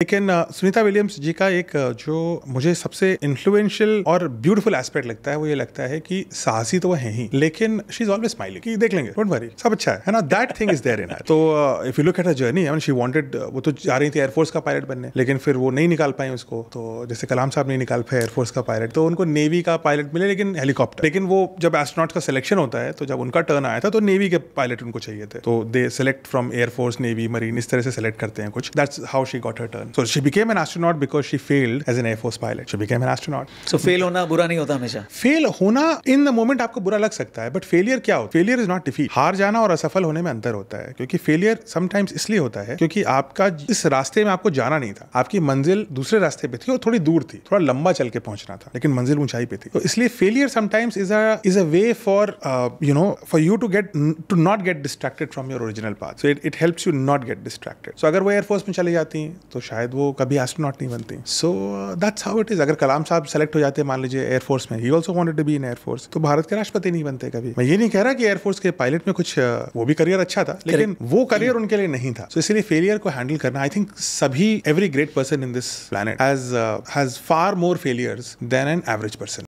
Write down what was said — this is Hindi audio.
लेकिन सुनीता विलियम्स जी का एक जो मुझे सबसे इन्फ्लुएंशियल और ब्यूटीफुल एस्पेक्ट लगता है वो ये लगता है कि साहसी तो वो है ही, लेकिन शी इज ऑलवेज स्माइलिंग कि देख लेंगे, डोंट वरी, सब अच्छा है ना, that thing is there in her. तो if you look at her journey, I mean she wanted, वो तो जा रही थी एयरफोर्स का पायलट बनने, लेकिन फिर वो नहीं निकाल पाई उसको। तो जैसे कलाम साहब नहीं निकाल पाए एयरफोर्स का पायलट, तो उनको नेवी का पायलट मिले, लेकिन हेलीकॉप्टर। लेकिन वो जब एस्ट्रोनॉट का सिलेक्शन होता है, तो जब उनका टर्न आया था तो नेवी के पायलट उनको चाहिए थे, तो they select from air force, navy, marine, इस तरह से सेलेक्ट करते हैं कुछ। That's how she got her turn. So she became an astronaut because she failed as an Air Force pilot. She became an astronaut. So fail होना बुरा नहीं होता हमेशा? फेल होना इन द मोमेंट आपको बुरा लग सकता है, बट फेलियर क्या होता है? Failure is not defeat. हार जाना और असफल होने में अंतर होता है, क्योंकि फेलियर समटाइम्स इसलिए होता है क्योंकि आपका इस रास्ते में आपको जाना नहीं था, आपकी मंजिल दूसरे रास्ते पे थी और थोड़ी दूर थी, थोड़ा लंबा चल के पहुंचना था, लेकिन मंजिल ऊंचाई पे थी। तो इसलिए failure sometimes is a way for for you to not get distracted from your original path. So it helps you not get distracted. So अगर वो एयरफोर्स में चली जाती तो शायद वो कभी एस्ट्रोनॉट नहीं बनती। So that's how it is. अगर कलाम साहब सेलेक्ट हो जाते मान लीजिए एयरफोर्स में, he also wanted to be in air force, तो भारत के राष्ट्रपति नहीं बनते कभी। मैं ये नहीं कह रहा कि एयरफोर्स के पायलट में कुछ वो भी करियर अच्छा था, लेकिन वो करियर उनके लिए नहीं था। सो इसलिए फेलियर को हैंडल करना, आई थिंक सभी, every great person in this planet has far more failures than an average person.